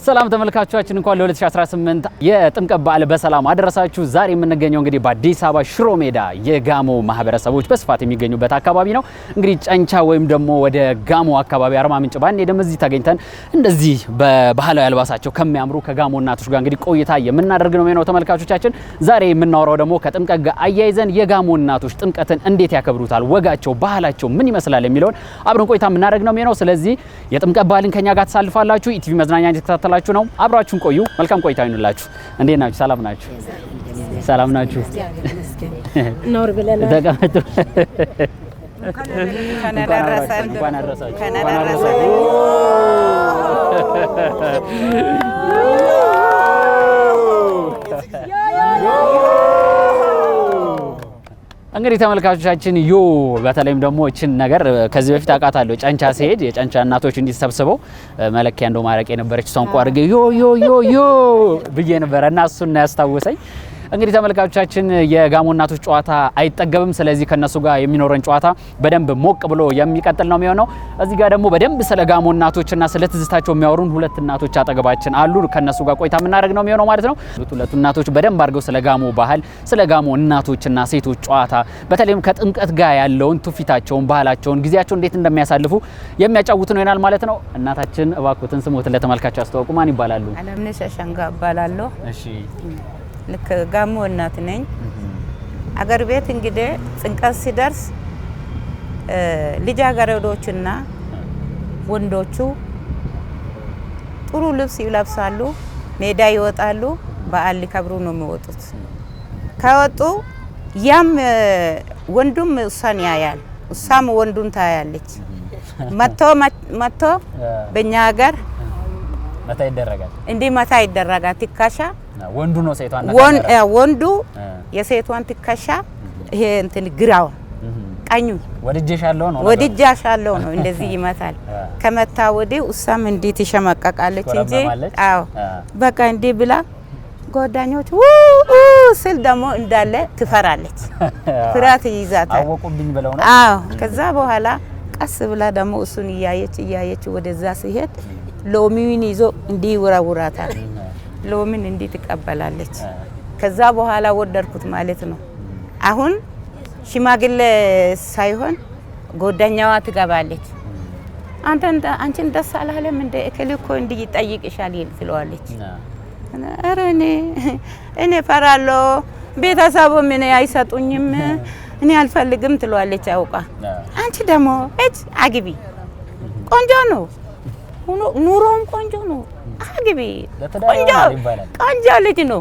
ሰላም ተመልካቾቻችን እንኳን ለ2018 የጥምቀት በዓል በሰላም አደረሳችሁ። ዛሬ የምንገኘው እንግዲህ በአዲስ አበባ ሽሮ ሜዳ የጋሞ ማህበረሰቦች በስፋት የሚገኙበት አካባቢ ነው። እንግዲህ ጨንቻ ወይም ደግሞ ወደ ጋሞ አካባቢ አርማ ምንጭ ባንሄድም እዚህ ተገኝተን እንደዚህ በባህላዊ አልባሳቸው ከሚያምሩ ከጋሞ እናቶች ጋር እንግዲህ ቆይታ የምናደርግ ነው የሚሆነው ተመልካቾቻችን። ዛሬ የምናወራው ደግሞ ከጥምቀት ጋር አያይዘን የጋሞ እናቶች ጥምቀትን እንዴት ያከብሩታል፣ ወጋቸው፣ ባህላቸው ምን ይመስላል የሚለውን አብረን ቆይታ የምናደርግ ነው የሚሆነው። ስለዚህ የጥምቀት በዓልን ከኛ ጋር ተሳልፋላችሁ ኢቲቪ መዝናኛ እንድትከታተላችሁ ነው። አብራችሁን ቆዩ። መልካም ቆይታ ይሁንላችሁ። እንዴት ናችሁ? ሰላም ናችሁ? ሰላም ናችሁ? ኖር ብለና ተቀመጡ። ከነደረሰን እንግዲህ ተመልካቾቻችን ዮ በተለይም ደግሞ እቺን ነገር ከዚህ በፊት አቃታለሁ። ጨንቻ ሲሄድ የጨንቻ እናቶች እንዲሰብስበው መለኪያ እንደው ማረቅ የነበረች ሷንቋ አድርገ ዮ ዮ ዮ ዮ ብዬ ነበርና እሱን ያስታውሰኝ። እንግዲህ ተመልካቾቻችን የጋሞ እናቶች ጨዋታ አይጠገብም። ስለዚህ ከነሱ ጋር የሚኖረን ጨዋታ በደንብ ሞቅ ብሎ የሚቀጥል ነው የሚሆነው። እዚህ ጋር ደግሞ በደንብ ስለ ጋሞ እናቶችና ስለ ትዝታቸው የሚያወሩን ሁለት እናቶች አጠገባችን አሉ። ከነሱ ጋር ቆይታ የምናደርግ ነው የሚሆነው ማለት ነው። ሁለቱ እናቶች በደንብ አድርገው ስለ ጋሞ ባህል፣ ስለ ጋሞ እናቶችና ሴቶች ጨዋታ በተለይም ከጥምቀት ጋር ያለውን ትውፊታቸውን፣ ባህላቸውን፣ ጊዜያቸውን እንዴት እንደሚያሳልፉ የሚያጫውቱ ነው ይሆናል ማለት ነው። እናታችን እባክዎትን ስሞትን ለተመልካቾች አስተዋውቁ። ማን ይባላሉ? አለምነሽ ሸንጋ እባላለሁ። እሺ ልክ ጋሞ እናት ነኝ። አገር ቤት እንግዲህ ጥምቀት ሲደርስ ልጃገረዶችና ወንዶቹ ጥሩ ልብስ ይለብሳሉ፣ ሜዳ ይወጣሉ፣ በዓል ሊከብሩ ነው የሚወጡት። ከወጡ ያም ወንዱም እሷን ያያል፣ እሷም ወንዱን ታያለች። መቶ በእኛ ሀገር መታ ይደረጋል። እንዲህ መታ ይደረጋል። ትከሻ ወንዱ ነው ሴቷን ወንዱ የሴቷን ትከሻ ይሄ እንትን ግራው ቀኙ ወድጄሻለሁ ነው እንደዚህ ይመታል። ከመታ ወዲህ እሷም እንዲህ ትሸመቀቃለች እንጂ አዎ በቃ እንዲህ ብላ ጓደኞች ስል ደግሞ እንዳለ ትፈራለች። ፍራት ይይዛታል። አወቁብኝ ብለው ነው። አዎ ከዛ በኋላ ቀስ ብላ ደግሞ እሱን እያየች ወደዛ ሲሄድ ሎሚውን ይዞ እንዲህ ይወራውራታል። ሎሚን እንዲህ ትቀበላለች። ከዛ በኋላ ወደድኩት ማለት ነው። አሁን ሽማግሌ ሳይሆን ጎደኛዋ ትገባለች። አንቺን ደስ አላለም እንደ እከሌ እኮ እንዲህ ይጠይቅሻል ትለዋለች። ኧረ እኔ ፈራለሁ፣ ቤተሰቡ ምን አይሰጡኝም፣ እኔ አልፈልግም ትለዋለች አውቃ። አንቺ ደግሞ አግቢ፣ ቆንጆ ነው ኑሮም ቆንጆ ነው፣ አግቢ፣ ቆንጆ ልጅ ነው፣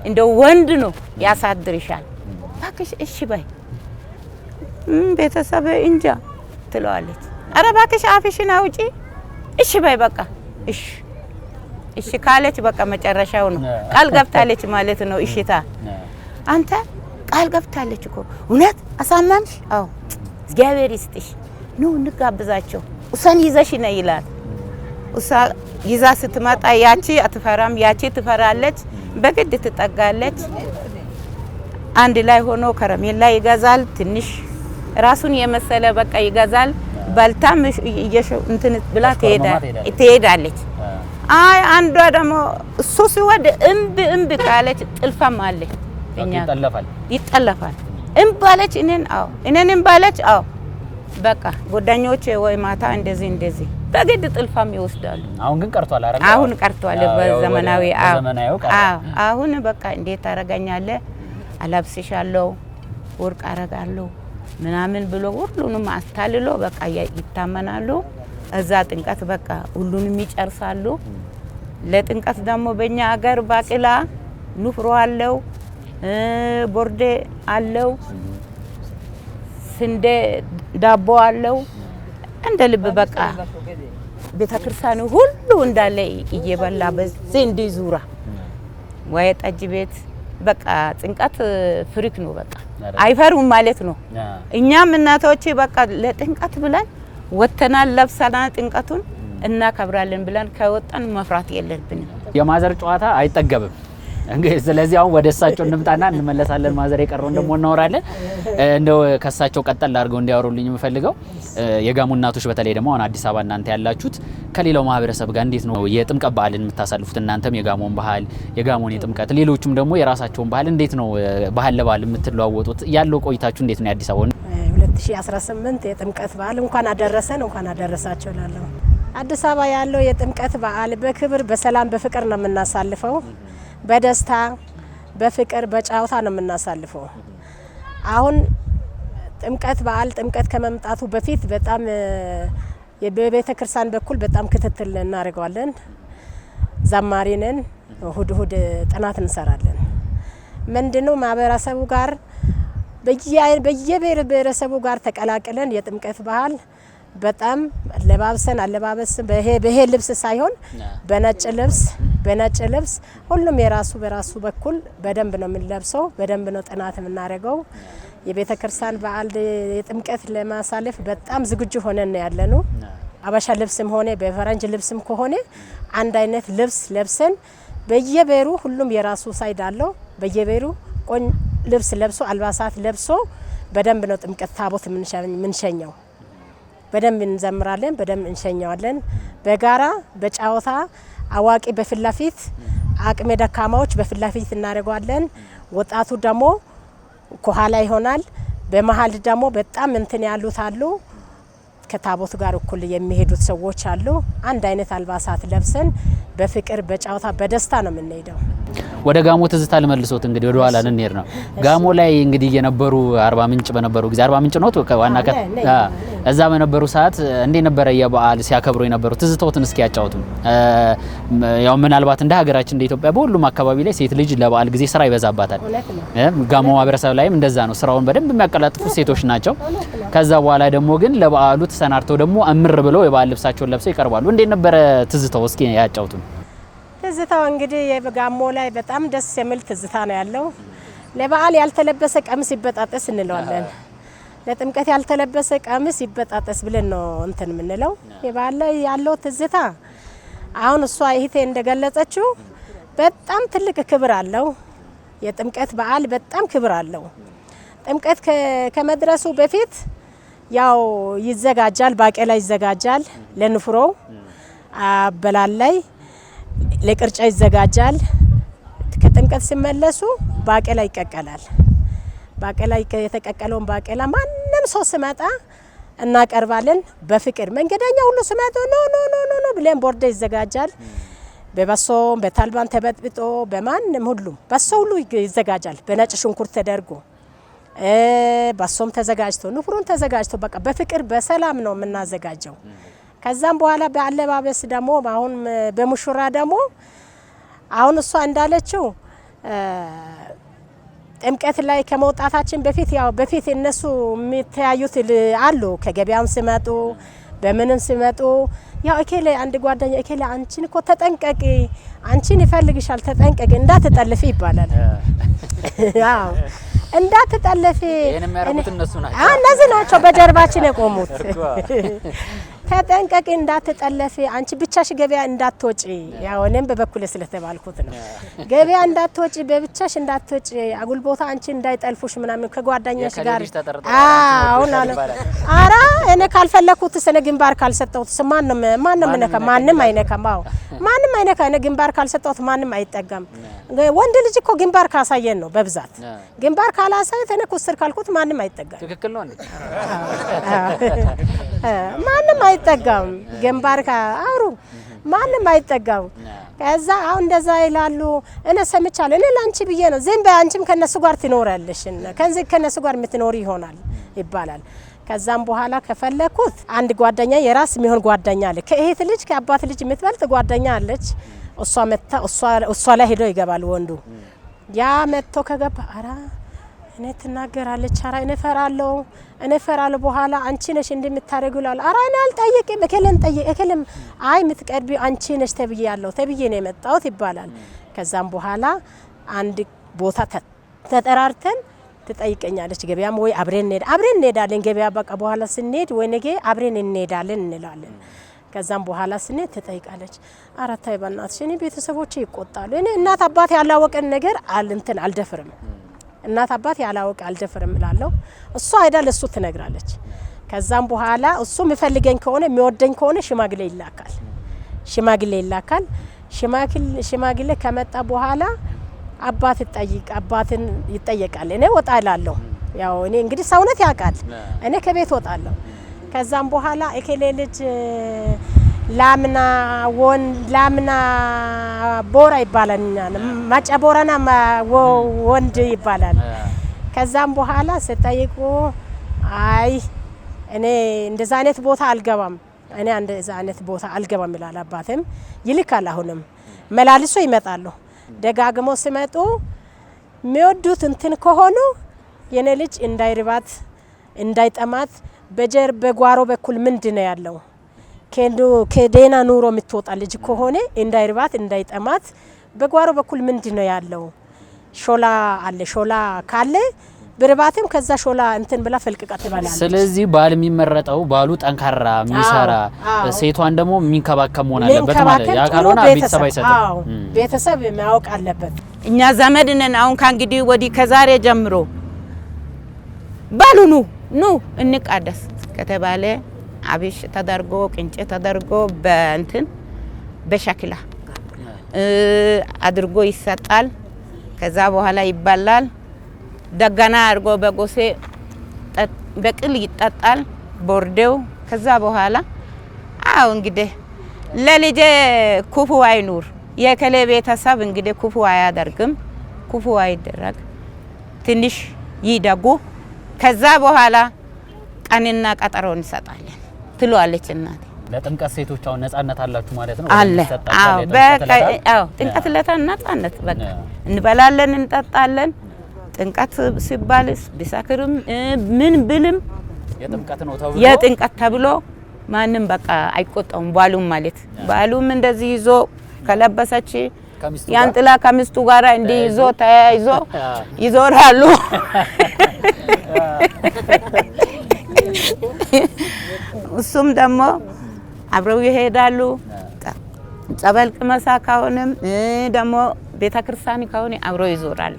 እንደው ወንድ ነው ያሳድርሻል፣ እባክሽ እሺ በይ። ቤተሰብ እንጃ ትለዋለች። ኧረ እባክሽ አፍሽን አውጪ፣ እሺ በይ በቃ እሺ ካለች በቃ መጨረሻው ነው። ቃል ገብታለች ማለት ነው። እሺታ አንተ ቃል ገብታለች እኮ እውነት አሳማንሽ? አዎ እግዚአብሔር ይስጥሽ፣ ኑ እንጋብዛቸው፣ እሷን ይዘሽ ነይ ይላል። እሷ ይዛ ስትመጣ ያቺ አትፈራም፣ ያቺ ትፈራለች። በግድ ትጠጋለች። አንድ ላይ ሆኖ ከረሜላ ይገዛል፣ ትንሽ ራሱን የመሰለ በቃ ይገዛል። በልታም እንትን ብላ ትሄዳለች። አይ አንዷ ደግሞ እሱ ሲወድ እምቢ ካለች ጥልፋም አለ። እኛ ይጠለፋል። እምባለች እኔን ባለች በቃ ጓደኞቼ ወይ ማታ እንደዚህ በግድ ጥልፋም ይወስዳሉ። አሁን ግን ቀርቷል አይደል? አሁን ቀርቷል በዘመናዊ። አሁን በቃ እንዴት ታረጋኛለህ? አላብስሻለሁ፣ ወርቅ አረጋለሁ ምናምን ብሎ ሁሉንም አስታልሎ በቃ ይታመናሉ። እዛ ጥምቀት በቃ ሁሉንም ይጨርሳሉ። ለጥምቀት ደግሞ በእኛ ሀገር ባቂላ ንፍሮ አለው፣ ቦርዴ አለው፣ ስንዴ ዳቦ አለው። እንደ ልብ በቃ ቤተክርስቲያኑ ሁሉ እንዳለ እየበላ በዚህ እንዲዙራ ወይ ጠጅ ቤት በቃ ጥምቀት ፍሪክ ነው። በቃ አይፈሩም ማለት ነው። እኛም እናቶች በቃ ለጥምቀት ብለን ወተናል፣ ለብሰናል፣ ጥምቀቱን እናከብራለን ብለን ከወጣን መፍራት የለብንም። የማዘር ጨዋታ አይጠገብም። እንግዲህ ስለዚህ አሁን ወደ እሳቸው እንምጣና እንመለሳለን። ማዘር የቀረውን ደግሞ እናወራለን። እንደው ከእሳቸው ቀጠል አድርገው እንዲያወሩልኝ የምፈልገው የጋሞ እናቶች በተለይ ደግሞ አሁን አዲስ አበባ እናንተ ያላችሁት ከሌላው ማህበረሰብ ጋር እንዴት ነው የጥምቀት በዓልን የምታሳልፉት? እናንተም የጋሞን ባህል የጋሞን የጥምቀት ሌሎችም ደግሞ የራሳቸውን ባህል እንዴት ነው ባህል ለባህል የምትለዋወጡት? ያለው ቆይታችሁ እንዴት ነው? የአዲስ አበባ 2018 የጥምቀት በዓል እንኳን አደረሳችሁ እላለሁ። አዲስ አበባ ያለው የጥምቀት በዓል በክብር በሰላም በፍቅር ነው የምናሳልፈው። በደስታ በፍቅር በጫውታ ነው የምናሳልፈው። አሁን ጥምቀት በዓል ጥምቀት ከመምጣቱ በፊት በጣም በቤተ ክርስቲያን በኩል በጣም ክትትል እናደርጋለን። ዘማሪ ነን። እሁድ ጥናት እንሰራለን። ምንድነው ማህበረሰቡ ጋር በየብሔር ብሔረሰቡ ጋር ተቀላቅለን የጥምቀት በዓል በጣም አለባበስ በሄ ልብስ ሳይሆን በነጭ ልብስ ሁሉም በራሱ በኩል በደንብ ነው የምንለብሰው። በደንብ ነው ጥናት የምናደርገው። የቤተ ክርስቲያን በዓል የጥምቀት ለማሳለፍ በጣም ዝግጁ ሆነን ያለነው። አበሻ ልብስም ሆነ በፈረንጅ ልብስም ከሆነ አንድ አይነት ልብስ ለብሰን በየብሔሩ ሁሉም የራሱ ሳይድ አለው። በየብሔሩ ልብስ ለብሶ አልባሳት ለብሶ በደንብ ነው ጥምቀት ታቦት ምንሸኘው። በደንብ እንዘምራለን፣ በደንብ እንሸኘዋለን። በጋራ በጫወታ አዋቂ በፍላፊት አቅመ ደካማዎች በፍላፊት እናደርጋለን። ወጣቱ ደግሞ ከኋላ ይሆናል። በመሀል ደግሞ በጣም እንትን ያሉት አሉ። ከታቦት ጋር እኩል የሚሄዱት ሰዎች አሉ። አንድ አይነት አልባሳት ለብሰን በፍቅር በጫወታ በደስታ ነው የምንሄደው። ወደ ጋሞ ትዝታ ልመልሶት እንግዲህ ወደ ኋላ እንሄድ ነው። ጋሞ ላይ እንግዲህ የነበሩ አርባ ምንጭ በነበሩ ጊዜ አርባ ምንጭ ነው ከዋና እዛ በነበሩ ሰዓት እንዴት ነበረ የበዓል ሲያከብሩ የነበሩ ትዝታዎትን እስኪ ያጫውቱ። ያው ምናልባት እንደ ሀገራችን እንደ ኢትዮጵያ በሁሉም አካባቢ ላይ ሴት ልጅ ለበዓል ጊዜ ስራ ይበዛባታል። ጋሞ ማህበረሰብ ላይም እንደዛ ነው። ስራውን በደንብ የሚያቀላጥፉት ሴቶች ናቸው። ከዛ በኋላ ደግሞ ግን ለበዓሉ ተሰናርተው ደግሞ እምር ብለው የበዓል ልብሳቸውን ለብሰው ይቀርባሉ። እንዴት ነበረ ትዝታው እስኪ ያጫውቱ። ትዝታው እንግዲህ የጋሞ ላይ በጣም ደስ የሚል ትዝታ ነው ያለው። ለበዓል ያልተለበሰ ቀሚስ ይበጣጠስ እንለዋለን። ለጥምቀት ያልተለበሰ ቀሚስ ይበጣጠስ ብለን ነው እንትን የምንለው። የበዓል ላይ ያለው ትዝታ አሁን እሷ እህቴ እንደገለጸችው በጣም ትልቅ ክብር አለው። የጥምቀት በዓል በጣም ክብር አለው። ጥምቀት ከመድረሱ በፊት ያው ይዘጋጃል፣ ባቄላ ይዘጋጃል። ለንፍሮ አበላል ላይ ለቅርጫ ይዘጋጃል። ከጥምቀት ሲመለሱ ባቄላ ይቀቀላል። ባቄላ የተቀቀለውን ባቄላ ማንም ሰው ሲመጣ እናቀርባለን። በፍቅር መንገደኛ ሁሉ ሲመጣ ኖ ብለን ቦርደ ይዘጋጃል። በበሶ በታልባን ተበጥብጦ በማንም ሁሉ በሶ ሁሉ ይዘጋጃል። በነጭ ሽንኩርት ተደርጎ በሶም ተዘጋጅቶ ንፍሮን ተዘጋጅቶ በቃ በፍቅር በሰላም ነው የምናዘጋጀው። ከዛም በኋላ በአለባበስ ደግሞ አሁን በሙሽራ ደግሞ አሁን እሷ እንዳለችው ጥምቀት ላይ ከመውጣታችን በፊት ያው በፊት እነሱ የሚተያዩት አሉ። ከገበያም ሲመጡ በምንም ሲመጡ ያው እከሌ አንድ ጓደኛ እከሌ አንቺን እኮ ተጠንቀቂ፣ አንቺን ይፈልግሻል፣ ተጠንቀቂ እንዳትጠልፊ ይባላል። ያው እንዳትጠልፊ እኔም ያረጉት እነሱ ናቸው። እነዚህ ናቸው በጀርባችን የቆሙት። ተጠንቀቂ እንዳትጠለፊ፣ አንቺ ብቻሽ ገበያ እንዳትወጪ። ያው እኔም በበኩሌ ስለተባልኩት ነው። ገበያ እንዳትወጪ፣ በብቻሽ እንዳትወጪ፣ አጉል ቦታ አንቺ እንዳይጠልፉሽ ምናምን ከጓደኛሽ ጋር አሁን አራ እኔ ካልፈለኩት ስነ ግንባር ካልሰጠሁት ማንም ነካ ማንም አይነካም። አዎ ማንም አይነካ። እኔ ግንባር ካልሰጠሁት ማንም አይጠጋም። ወንድ ልጅ እኮ ግንባር ካሳየን ነው በብዛት። ግንባር ካላሳየ እኔ ኩስር ካልኩት ማንም አይጠጋም። ትክክል ነው እንዴ? ማንም አይጠጋም። ግንባር አውሩ ማንም አይጠጋም። ከዛ አሁን እንደዛ ይላሉ። እኔ ሰምቻለሁ። እኔ ላንቺ ብዬ ነው ዝም በይ፣ አንቺም ከነሱ ጋር ትኖራለሽ፣ ከነሱ ጋር የምትኖሪ ይሆናል ይባላል። ከዛም በኋላ ከፈለኩት አንድ ጓደኛ የራስ የሚሆን ጓደኛ አለ። ከእህት ልጅ ከአባት ልጅ የምትበልጥ ጓደኛ አለች። እሷ መጣ እሷ ላይ ሄዶ ይገባል ወንዱ። ያ መጥቶ ከገባ አራ እኔ ትናገራለች። አራ እኔ ፈራለሁ በኋላ አንቺ ነሽ እንደምታረጉ ይላል። አራ እኔ አልጠየቅም እከለን ጠየቅ እከለም አይ የምትቀርቢው አንቺ ነሽ ተብዬ ነው የመጣሁት ይባላል። ከዛም በኋላ አንድ ቦታ ተጠራርተን ትጠይቀኛለች። ገበያም ወይ አብረን እንሄዳለን ገበያ በቃ በኋላ ስንሄድ ወይ ነገ አብረን እንሄዳለን እንላለን። ከዛም በኋላ ስንሄድ ትጠይቃለች። አራታይ በእናትሽ እኔ ቤተሰቦቼ ይቆጣሉ። እኔ እናት አባት ያላወቀን ነገር አልደፍርም። እናት አባት ያላወቀ አልደፍርም እላለሁ። እሷ አይደል እሱ ትነግራለች። ከዛም በኋላ እሱ የሚፈልገኝ ከሆነ የሚወደኝ ከሆነ ሽማግሌ ይላካል። ሽማግሌ ከመጣ በኋላ አባትን ይጠየቃል። እኔ ወጣ እላለሁ። ያው እኔ እንግዲህ ሰውነት ያውቃል። እኔ ከቤት ወጣለሁ። ከዛም በኋላ እከሌ ልጅ ላምና ቦራ ይባላል። ማጫ ቦራና ወንድ ይባላል። ከዛም በኋላ ስጠይቁ አይ እኔ እንደዛ አይነት ቦታ አልገባም ይላል። አባትም ይልካል። አሁንም መላልሶ ይመጣሉ። ደጋግሞ ሲመጡ የሚወዱት እንትን ከሆኑ የኔ ልጅ እንዳይርባት እንዳይጠማት በጓሮ በኩል ምንድነው ያለው ከዴና ኑሮ የምትወጣ ልጅ ከሆነ እንዳይርባት እንዳይጠማት በጓሮ በኩል ምንድነው ያለው ሾላ አለ። ሾላ ካለ ብርባትም ከዛ ሾላ እንትን ብላ ፈልቅቃ ትባላለች። ስለዚህ ባል የሚመረጠው ባሉ ጠንካራ የሚሰራ ሴቷን ደግሞ የሚንከባከብ መሆን አለበት ማለት ያ ካልሆነ ቤተሰብ አይሰጥም። ቤተሰብ ማወቅ አለበት። እኛ ዘመድ ነን። አሁን ከእንግዲህ ወዲህ ከዛሬ ጀምሮ ባሉ ኑ እንቃደስ ከተባለ አብሽ ተደርጎ ቅንጭ ተደርጎ በእንትን በሸክላ አድርጎ ይሰጣል። ከዛ በኋላ ይባላል። ደጋና አድርጎ በጎሴ በቅል ይጠጣል ቦርዴው። ከዛ በኋላ እንግዲህ ለልጄ ኩፉ አይኑር የከለ ቤተሰብ እንግዲህ ኩፉ አያደርግም፣ ኩፉ አይደረግ፣ ትንሽ ይደጉ። ከዛ በኋላ ቀንና ቀጠሮ እንሰጣለን ትሏለች እናቴ። ለጥምቀት ሴቶች አሁን ነፃነት አላችሁ ማለት ነው? አለ። ጥምቀት ለታ ነፃነት በቃ እንበላለን እንጠጣለን። ጥምቀት ሲባል ቢሳክርም ምን ብልም የጥምቀት ተብሎ ማንም በቃ አይቆጣውም። ባሉም ማለት ባሉም እንደዚህ ይዞ ከለበሰች ያንጥላ ከሚስቱ ጋር እንዲህ ይዞ ተያይዞ ይዞራሉ። እሱም ደግሞ አብረው ይሄዳሉ። ጸበል ቅመሳ ከሆነም ደግሞ ቤተክርስቲያን ከሆነ አብረው ይዞራሉ።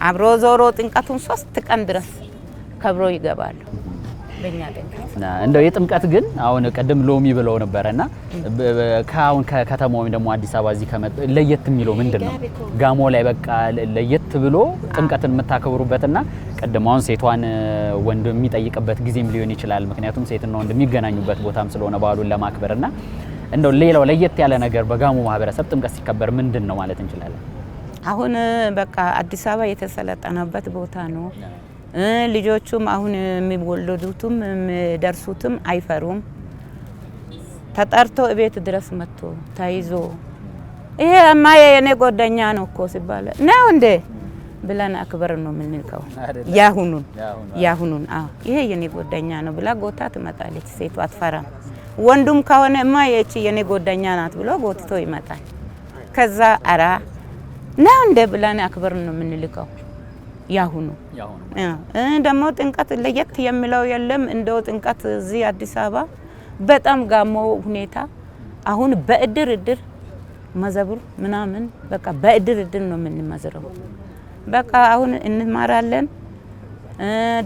አብሮ ዞሮ ጥምቀቱን 3 ቀን ድረስ ከብሮ ይገባሉ። በእኛ ጥምቀት እንደው የጥምቀት ግን አሁን ቀደም ሎሚ ብለው ነበርና ከአሁን ከከተማው ወይ ደግሞ አዲስ አበባ እዚህ ከመጣ ለየት የሚለው ምንድነው? ጋሞ ላይ በቃ ለየት ብሎ ጥምቀትን የምታከብሩበትና ቀደም አሁን ሴቷን ወንድ የሚጠይቅበት ጊዜም ሊሆን ይችላል። ምክንያቱም ሴትና ወንድ የሚገናኙበት ቦታም ስለሆነ በዓሉን ለማክበርና እንደው ሌላው ለየት ያለ ነገር በጋሞ ማህበረሰብ ጥምቀት ሲከበር ምንድነው ማለት እንችላለን? አሁን በቃ አዲስ አበባ የተሰለጠነበት ቦታ ነው። ልጆቹም አሁን የሚወለዱትም የሚደርሱትም አይፈሩም። ተጠርቶ ቤት ድረስ መጥቶ ተይዞ ይሄ እማዬ የኔ ጓደኛ ነው እኮ ሲባል ነው እንዴ ብለን አክበር ነው የምንልከው። ያሁኑን ይሄ የኔ ጓደኛ ነው ብላ ጎታ ትመጣለች። ሴቷ አትፈራም። ወንዱም ከሆነ እማዬ እቺ የኔ ጓደኛ ናት ብሎ ጎትቶ ይመጣል። ከዛ አራ ነው እንደ ብለን አክበር ነው የምንልከው። ያሁኑ ደግሞ ጥምቀት ለየት የሚለው የለም። እንደው ጥምቀት እዚህ አዲስ አበባ በጣም ጋሞ ሁኔታ አሁን በእድር መዘብር ምናምን በቃ በእድር ነው የምንመዝረው። በቃ አሁን እንማራለን።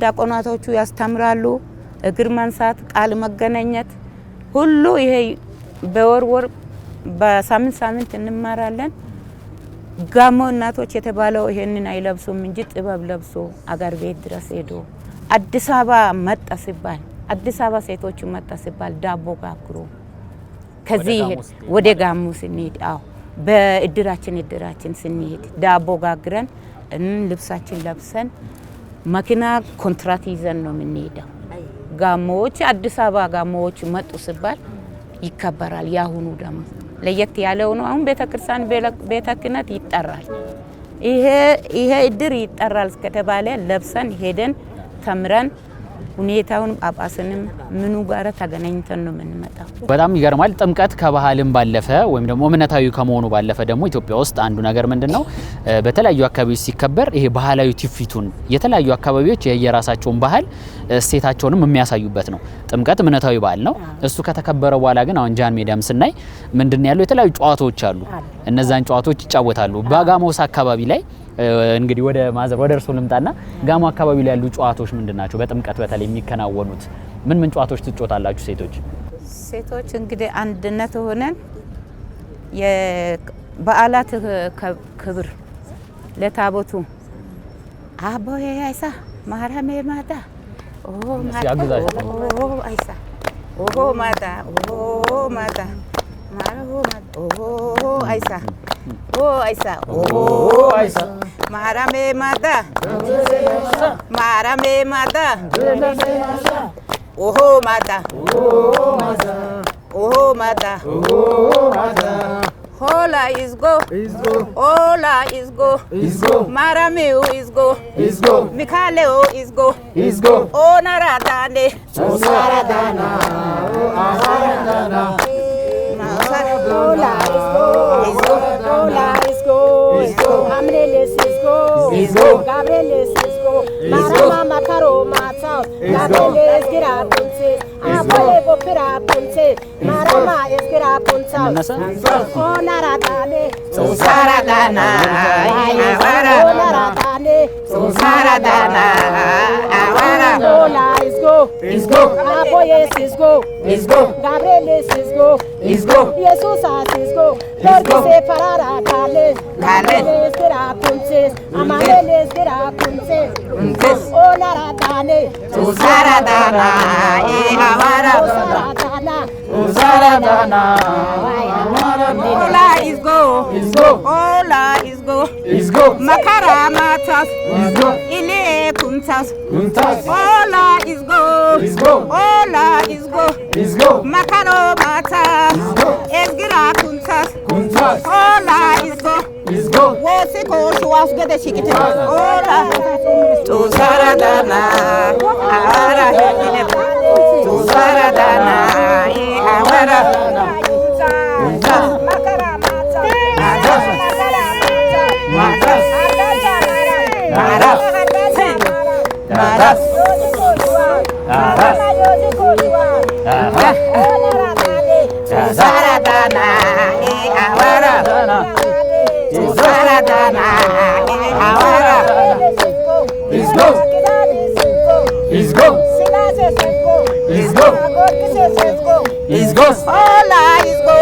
ዲያቆናቶቹ ያስተምራሉ። እግር ማንሳት፣ ቃል መገናኘት ሁሉ ይሄ በወር በሳምንት እንማራለን። ጋሞ እናቶች የተባለው ይሄንን አይለብሱም እንጂ ጥበብ ለብሶ አገር ቤት ድረስ ሄዶ አዲስ አበባ መጣ ሲባል አዲስ አበባ ሴቶቹ መጣ ሲባል ዳቦ ጋግሮ ከዚህ ወደ ጋሞ ስንሄድ በእድራችን ስንሄድ ዳቦ ጋግረን ልብሳችን ለብሰን መኪና ኮንትራት ይዘን ነው የምንሄደው። ጋሞዎች አዲስ አበባ ጋሞዎች መጡ ሲባል ይከበራል። ያሁኑ ደግሞ ለየት ያለው ነው። አሁን ቤተክርስቲያን ቤተ ክህነት ይጠራል። ይሄ እድር ይጠራል ከተባለ ለብሰን ሄደን ተምረን ሁኔታውን ጳጳስንም ምኑ ጋር ተገናኝተን ነው የምንመጣው። በጣም ይገርማል። ጥምቀት ከባህልም ባለፈ ወይም ደግሞ እምነታዊ ከመሆኑ ባለፈ ደግሞ ኢትዮጵያ ውስጥ አንዱ ነገር ምንድነው በተለያዩ አካባቢዎች ሲከበር ይሄ ባህላዊ ትውፊቱን የተለያዩ አካባቢዎች የየራሳቸውን ባህል እሴታቸውንም የሚያሳዩበት ነው። ጥምቀት እምነታዊ በዓል ነው። እሱ ከተከበረ በኋላ ግን አሁን ጃን ሜዳም ስናይ ምንድነው ያለው የተለያዩ ጨዋታዎች አሉ። እነዛን ጨዋታዎች ይጫወታሉ። በጋሞስ አካባቢ ላይ እንግዲህ ወደ ማዘር ወደ እርሱ ልምጣና ጋሞ አካባቢ ላይ ያሉ ጨዋታዎች ምንድናቸው? በጥምቀት በተለይ የሚከናወኑት ምን ጨዋታዎች ትጫወታላችሁ ሴቶች? ሴቶች እንግዲህ አንድነት ሆነን የበዓላት ክብር ለታቦቱ አቦዬ አይሳ ማራሜ ማታ አይሳ ማታ ማታ አይሳ አይሳ አይሳ ማራሜ ማታ ማታ ማታ ማታ Hola is go, hola is go, Marameu is go, Mikaleo is go, oh Naradane, Saradana, Hola is go, Amreles is go, Gabrieles is go, Marama Makaro Matao, Gabrieles gira punse, Abole Bopera punse, Marama is gira punsa, oh Naradane, Saradana, Naradane, Saradana, Hola is go, Aboyes is go, Gabrieles is go, Jesus is go, Lord se parara kale, Gabrieles gira punse, Amareles gira punse, oh Naradane, Saradana, Saradana, Hola is go, Hola is go, Makara matas, Ile kuntas, Hola is go, Hola is go, Makaro matas, Esgira kuntas, Hola is go, Wosiko shuas gede shikite, Hola, to Saradana, Awara, to Saradana, Awara, Makara matas, Maras, Saradana, Awara, Saradana, Awara, is go, Hola is go,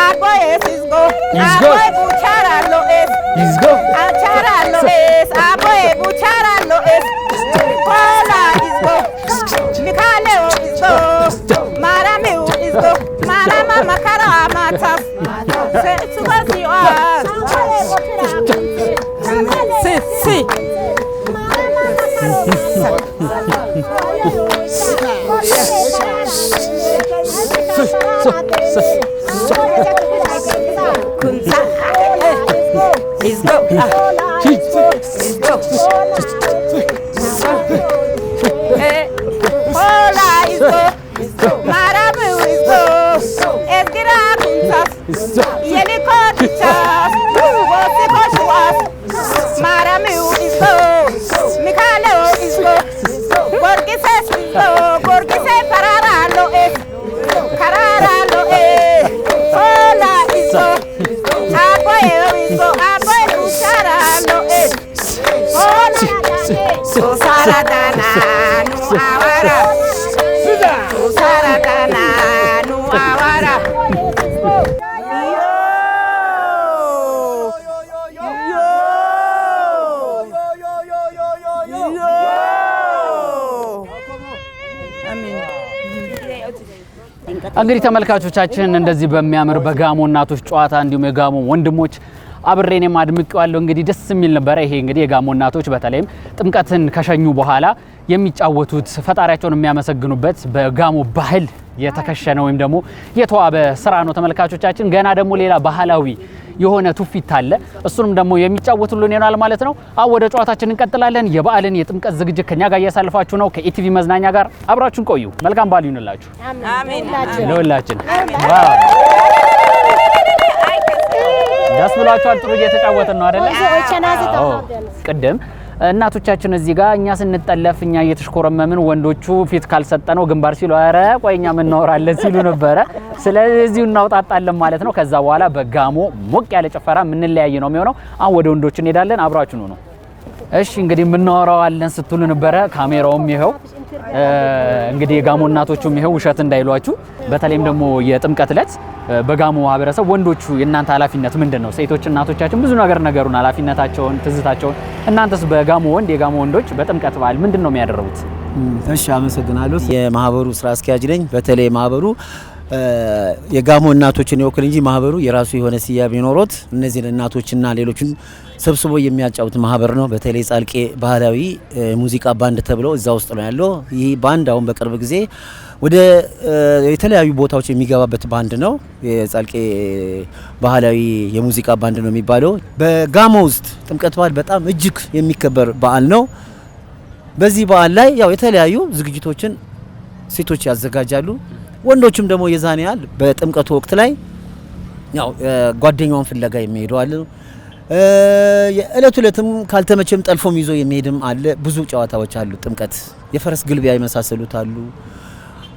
Aboyes is go, Aboy buchara lo is go, Achara lo Aboy buchara lo Hola is go, Mikaleo is go, Marameu is go, Marama Makara matas, Sukasi was, si. Is go, Hola is go, Marabu is go, Esgira kuntas, Yeliko tichas, Wosiko shuas, Maramu is go, Mikaleo is go, Gorgises is go, Gorgise parara lo Karara lo Hola is go, Aboy is go, Aboy buchara lo Hola so Saradana, no awara, so Saradana, no awara. እንግዲህ ተመልካቾቻችን እንደዚህ በሚያምር በጋሞ እናቶች ጨዋታ እንዲሁም የጋሞ ወንድሞች አብሬኔም አድምቄዋለሁ። እንግዲህ ደስ የሚል ነበር። ይሄ እንግዲህ የጋሞ እናቶች በተለይም ጥምቀትን ከሸኙ በኋላ የሚጫወቱት ፈጣሪያቸውን የሚያመሰግኑበት በጋሞ ባህል የተከሸነ ወይም ደግሞ የተዋበ ስራ ነው። ተመልካቾቻችን ገና ደግሞ ሌላ ባህላዊ የሆነ ትውፊት አለ። እሱንም ደግሞ የሚጫወቱልን ይሆናል ማለት ነው። አሁን ወደ ጨዋታችን እንቀጥላለን። የበዓልን የጥምቀት ዝግጅት ከኛ ጋር እያሳልፋችሁ ነው። ከኢቲቪ መዝናኛ ጋር አብራችሁን ቆዩ። መልካም በዓል ይሁንላችሁ። አሜን ለሁላችን። ደስ ብሏችኋል? ጥሩ እየተጫወትን ነው አይደል? ቅድም እናቶቻችን እዚህ ጋር እኛ ስንጠለፍ እኛ እየተሽኮረመምን ወንዶቹ ፊት ካልሰጠነው ግንባር ሲሉ አረ ቆይኛ ምን እናወራለን ሲሉ ነበረ። ስለዚህ እናውጣጣለን ማለት ነው። ከዛ በኋላ በጋሞ ሞቅ ያለ ጭፈራ ምን ለያይ ነው የሚሆነው። አሁን ወደ ወንዶች እንሄዳለን። አብራችሁ ነው። እሺ እንግዲህ ምን እናወራዋለን ስትሉ ነበረ። ካሜራውም ይሄው እንግዲህ የጋሞ እናቶቹም ይሄው ውሸት እንዳይሏችሁ። በተለይም ደግሞ የጥምቀት ዕለት በጋሞ ማህበረሰብ ወንዶቹ የእናንተ ኃላፊነት ምንድነው? ሴቶች እናቶቻችን ብዙ ነገር ነገሩን ኃላፊነታቸውን ትዝታቸውን። እናንተስ በጋሞ የጋሞ ወንዶች በጥምቀት በዓል ምንድነው የሚያደርጉት? እሺ አመሰግናለሁ። የማህበሩ ስራ አስኪያጅ ነኝ። በተለይ ማህበሩ የጋሞ እናቶችን ይወክል እንጂ ማህበሩ የራሱ የሆነ ስያሜ ኖሮት እነዚህን እናቶችና ሌሎችን ሰብስቦ የሚያጫውት ማህበር ነው። በተለይ ጻልቄ ባህላዊ ሙዚቃ ባንድ ተብሎ እዛ ውስጥ ነው ያለው። ይህ ባንድ አሁን በቅርብ ጊዜ ወደ የተለያዩ ቦታዎች የሚገባበት ባንድ ነው። የጻልቄ ባህላዊ የሙዚቃ ባንድ ነው የሚባለው። በጋሞ ውስጥ ጥምቀት በዓል በጣም እጅግ የሚከበር በዓል ነው። በዚህ በዓል ላይ ያው የተለያዩ ዝግጅቶችን ሴቶች ያዘጋጃሉ። ወንዶችም ደግሞ የዛን ያህል በጥምቀቱ ወቅት ላይ ያው ጓደኛውን ፍለጋ የሚሄዱ አሉ። የእለቱ እለትም ካልተመቸም ጠልፎም ይዞ የሚሄድም አለ። ብዙ ጨዋታዎች አሉ። ጥምቀት የፈረስ ግልቢያ የመሳሰሉት አሉ።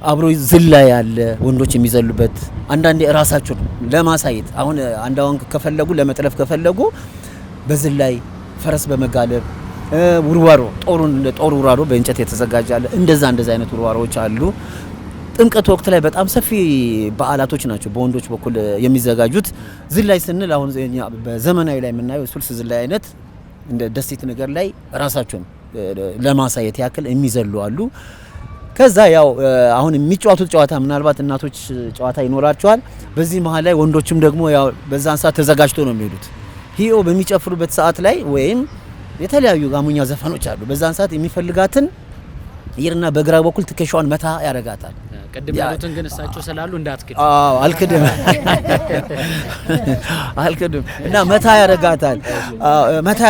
አብሮ ዝላይ አለ፣ ወንዶች የሚዘሉበት። አንዳንዴ ራሳቸውን ለማሳየት አሁን አንዳውን ከፈለጉ ለመጥለፍ ከፈለጉ በዝላይ ፈረስ በመጋለብ ውርዋሮ ጦር ውርዋሮ በእንጨት የተዘጋጀ አለ። እንደዛ አይነት ውርዋሮዎች አሉ። ጥምቀት ወቅት ላይ በጣም ሰፊ በዓላቶች ናቸው በወንዶች በኩል የሚዘጋጁት። ዝላይ ስንል አሁን በዘመናዊ ላይ የምናየው ሱልስ ዝላይ አይነት እንደ ደሴት ነገር ላይ ራሳቸውን ለማሳየት ያክል የሚዘሉ አሉ። ከዛ ያው አሁን የሚጫወቱት ጨዋታ ምናልባት እናቶች ጨዋታ ይኖራቸዋል። በዚህ መሀል ላይ ወንዶችም ደግሞ ያው በዛን ሰዓት ተዘጋጅቶ ነው የሚሄዱት። ሂዮ በሚጨፍሩበት ሰዓት ላይ ወይም የተለያዩ ጋሞኛ ዘፈኖች አሉ። በዛን ሰዓት የሚፈልጋትን ይርና በግራ በኩል ትከሻዋን መታ ያረጋታል። ቅድም ያሉትን ግን እሳቸው ስላሉ እንዳትክድ። አልክድም እና መታ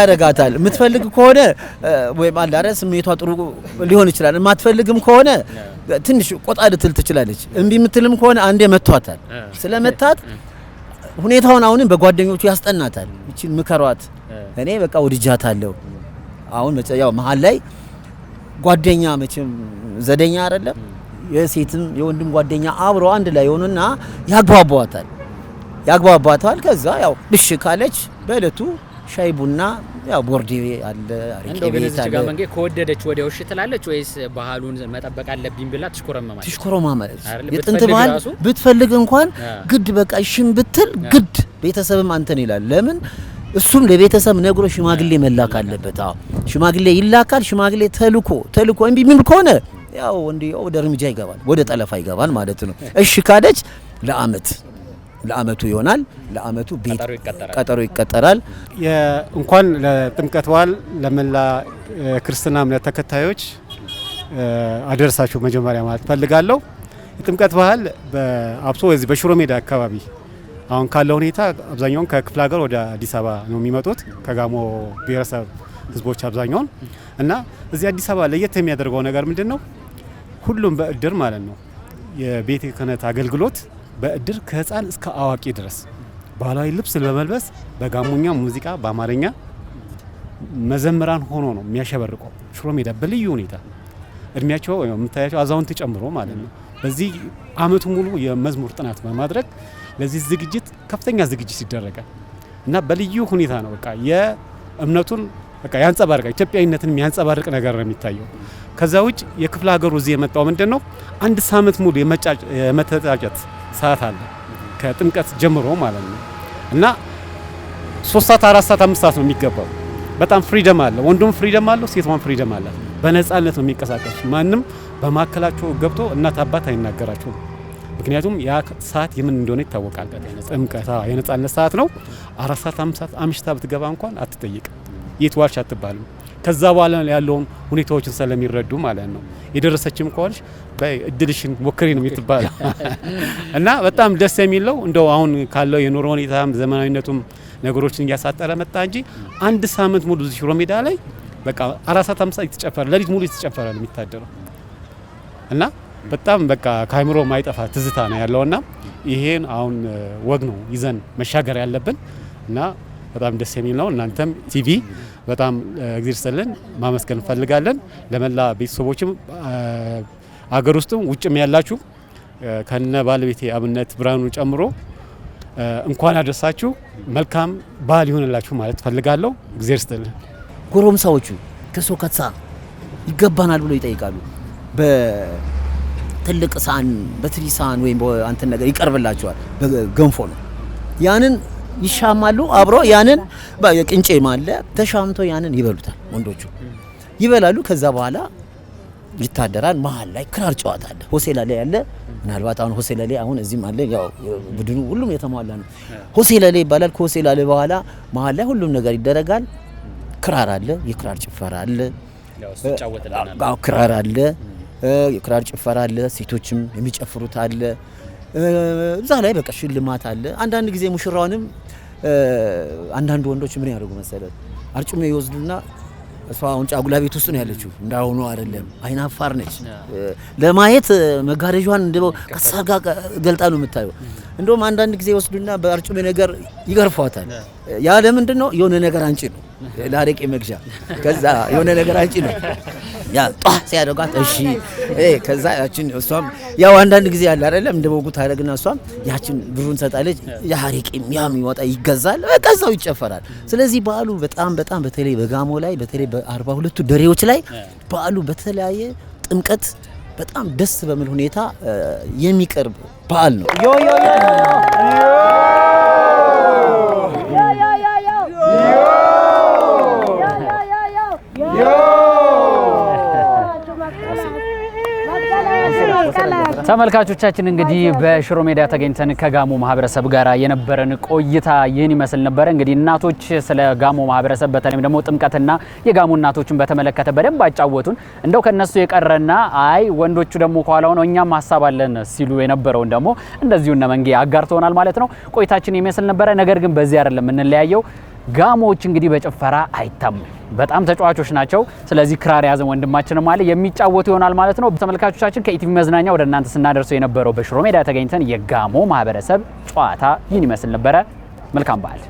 ያረጋታል። የምትፈልግ ከሆነ ወይ ማላረ ስሜቷ ጥሩ ሊሆን ይችላል። የማትፈልግም ከሆነ ትንሽ ቆጣ ልትል ትችላለች። እምቢ የምትልም ከሆነ አንዴ መቷታል። ስለመታት ሁኔታውን አሁንም በጓደኞቹ ያስጠናታል። እቺን ምከሯት፣ እኔ በቃ ወድጃታለሁ። አሁን ያው መሀል ላይ ጓደኛ መቼም ዘደኛ አይደለም። የሴትም የወንድም ጓደኛ አብሮ አንድ ላይ ሆኑና ያግባባታል። ከዛ ያው ልሽ ካለች በእለቱ ሻይ ቡና ያው ቦርዴ አለ አሪቄ ቤት አለ። መንገ ከወደደች ወዲያው እሺ ትላለች ወይስ ባህሉን መጠበቅ አለብኝ ብላ ትሽኮረማለች? የጥንት ባህል ብትፈልግ እንኳን ግድ በቃ እሺም ብትል ግድ ቤተሰብም አንተን ይላል። ለምን እሱም ለቤተሰብ ነግሮ ሽማግሌ መላክ አለበት። ሽማግሌ ይላካል። ሽማግሌ ተልኮ እምቢ ምን ከሆነ ያው ወንድየው ወደ እርምጃ ይገባል፣ ወደ ጠለፋ ይገባል ማለት ነው። እሺ ካለች ለአመቱ ይሆናል። ለአመቱ ቤት ቀጠሮ ይቀጠራል። እንኳን ለጥምቀት በዓል ለመላ ክርስትና እምነት ተከታዮች አደረሳችሁ መጀመሪያ ማለት ፈልጋለሁ። የጥምቀት በዓል በአብሶ እዚህ በሽሮ ሜዳ አካባቢ አሁን ካለው ሁኔታ አብዛኛውን ከክፍለ ሀገር ወደ አዲስ አበባ ነው የሚመጡት ከጋሞ ብሔረሰብ ህዝቦች አብዛኛውን እና እዚህ አዲስ አበባ ለየት የሚያደርገው ነገር ምንድነው? ሁሉም በእድር ማለት ነው። የቤተ ክህነት አገልግሎት በእድር ከህፃን እስከ አዋቂ ድረስ ባህላዊ ልብስ በመልበስ በጋሞኛ ሙዚቃ በአማርኛ መዘምራን ሆኖ ነው የሚያሸበርቀው ሽሮ ሜዳ በልዩ ሁኔታ እድሜያቸው የምታያቸው አዛውንት ጨምሮ ማለት ነው። በዚህ አመቱ ሙሉ የመዝሙር ጥናት በማድረግ ለዚህ ዝግጅት ከፍተኛ ዝግጅት ይደረጋል እና በልዩ ሁኔታ ነው በቃ የእምነቱን በቃ ያንጸባርቃል። ኢትዮጵያዊነትን የሚያንጸባርቅ ነገር ነው የሚታየው። ከዛ ውጭ የክፍለ ሀገሩ እዚህ የመጣው ምንድነው አንድ ሳምንት ሙሉ የመተጫጨት ሰዓት አለ ከጥምቀት ጀምሮ ማለት ነው እና 3 ሰዓት 4 ሰዓት 5 ሰዓት ነው የሚገባው። በጣም ፍሪደም አለ። ወንዱም ፍሪደም አለው፣ ሴቷም ፍሪደም አለ። በነጻነት ነው የሚንቀሳቀሱ። ማንም በማከላቸው ገብቶ እናት አባት አይናገራቸውም። ምክንያቱም ያ ሰዓት የምን እንደሆነ ይታወቃል። ጥምቀት የነጻነት ሰዓት ነው። 4 ሰዓት 5 ሰዓት አምሽታ ብትገባ እንኳን አትጠይቅም፣ የት ዋልሽ አትባልም። ከዛ በኋላ ያለውን ሁኔታዎችን ስለሚረዱ ማለት ነው። የደረሰችም ከሆነች በእድልሽን ሞክሪ ነው የምትባለው እና በጣም ደስ የሚለው እንደው አሁን ካለው የኑሮ ሁኔታም ዘመናዊነቱም ነገሮችን እያሳጠረ መጣ እንጂ አንድ ሳምንት ሙሉ ሽሮ ሜዳ ላይ በቃ 4 ሰዓት 5 ሰዓት ይተጨፈረ ለሊት ሙሉ ይተጨፈረ ነው የሚታደረው እና በጣም በቃ ካይምሮ ማይጠፋ ትዝታ ነው ያለውና ይሄን አሁን ወግ ነው ይዘን መሻገር ያለብን እና በጣም ደስ የሚል ነው። እናንተም ቲቪ በጣም እግዚአብሔር ይስጥልን ማመስገን እንፈልጋለን። ለመላ ቤተሰቦችም አገር ውስጥም ውጭም ያላችሁ ከነ ባለቤቴ አብነት ብርሃኑ ጨምሮ እንኳን አደረሳችሁ፣ መልካም በዓል ይሆንላችሁ ማለት ፈልጋለሁ። እግዚአብሔር ይስጥልን። ጎረምሳዎቹ ከሶከታ ይገባናል ብሎ ይጠይቃሉ። በትልቅ ሳህን በትሪ ሳህን ወይም አንተን ነገር ይቀርብላቸዋል። በገንፎ ነው ያንን ይሻማሉ አብሮ ያንን ቅንጬ ማለ ተሻምቶ ያንን ይበሉታል። ወንዶቹ ይበላሉ። ከዛ በኋላ ይታደራል። መሀል ላይ ክራር ጨዋታ አለ። ሆሴላ ላይ ያለ ምናልባት አሁን ሆሴላ ላይ አሁን እዚህም አለ። ያው ቡድኑ ሁሉም የተሟላ ነው። ሆሴላ ላይ ይባላል። ከሆሴላ ላይ በኋላ መሀል ላይ ሁሉም ነገር ይደረጋል። ክራር አለ። የክራር ጭፈራ አለ። ያው ክራር አለ። የክራር ጭፈራ አለ። ሴቶችም የሚጨፍሩት አለ። እዛ ላይ በቃ ሽልማት አለ። አንዳንድ ጊዜ ሙሽራውንም አንዳንድ ወንዶች ምን ያደርጉ መሰለት አርጩሜ ይወስዱና እሷ አሁን ጫጉላ ቤት ውስጥ ነው ያለችው። እንዳሁኑ አይደለም፣ አይናፋር ነች። ለማየት መጋረጃዋን እንደው ከሳጋ ገልጣ ነው የምታየው። እንደውም አንዳንድ ጊዜ ይወስዱና በአርጩሜ ነገር ይገርፏታል። ያ ለምንድን ነው? የሆነ ነገር አንቺ ነው ለአረቄ መግዣ። ከዛ የሆነ ነገር አንቺ ነው ያ ጧ ሲያደርጋት እሺ ከዛ ያችን እሷም ያው አንዳንድ ጊዜ ያለ አይደለም እንደ ወጉ ታረግና እሷም ያችን ብሩን ሰጣለች። የአረቄም ያም ይወጣ ይገዛል፣ ከዛው ይጨፈራል። ስለዚህ በዓሉ በጣም በጣም በተለይ በጋሞ ላይ በተለይ በ42ቱ ደሬዎች ላይ በዓሉ በተለያየ ጥምቀት በጣም ደስ በሚል ሁኔታ የሚቀርብ በዓል ነው። ዮ ዮ ዮ ተመልካቾቻችን እንግዲህ በሽሮ ሜዳ ተገኝተን ከጋሞ ማህበረሰብ ጋር የነበረን ቆይታ ይህን ይመስል ነበር። እንግዲህ እናቶች ስለ ጋሞ ማህበረሰብ በተለይም ደግሞ ጥምቀትና የጋሞ እናቶችን በተመለከተ በደንብ አጫወቱን። እንደው ከነሱ የቀረና አይ ወንዶቹ ደግሞ ከኋላው ነው እኛም ሐሳብ አለን ሲሉ የነበረውን ደግሞ እንደዚሁ እነ መንጌ አጋርተውናል ማለት ነው። ቆይታችን ይመስል ነበረ። ነገር ግን በዚህ አይደለም እንለያየው። ጋሞዎች እንግዲህ በጭፈራ አይታሙም፣ በጣም ተጫዋቾች ናቸው። ስለዚህ ክራር ያዘን ወንድማችንም አለ የሚጫወቱ ይሆናል ማለት ነው። ተመልካቾቻችን ከኢቲቪ መዝናኛ ወደ እናንተ ስናደርሰው የነበረው በሽሮ ሜዳ ተገኝተን የጋሞ ማህበረሰብ ጨዋታ ይህን ይመስል ነበረ። መልካም በዓል።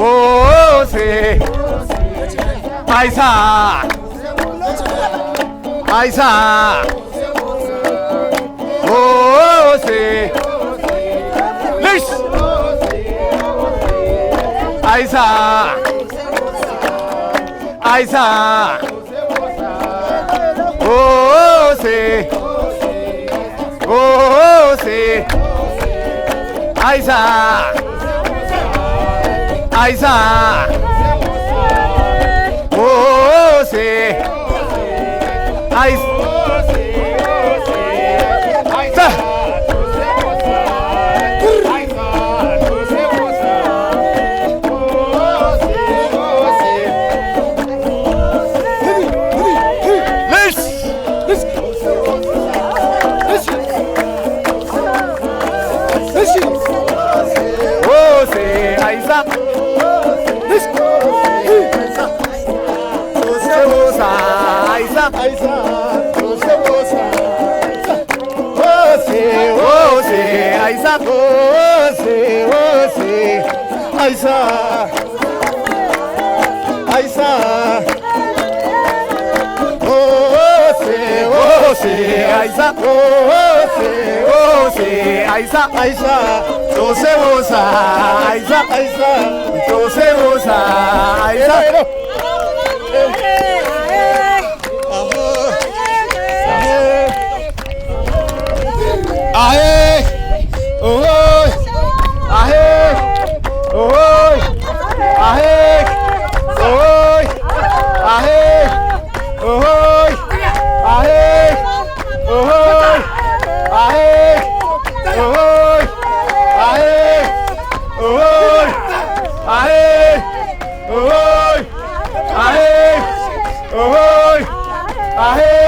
ኦሴ አይሳ አይሳ ኦሴ ልሽ አይሳ አይሳ ኦሴ ኦሴ አይሳ አይሳ ኦሴ አይሳ Ahe Yeah!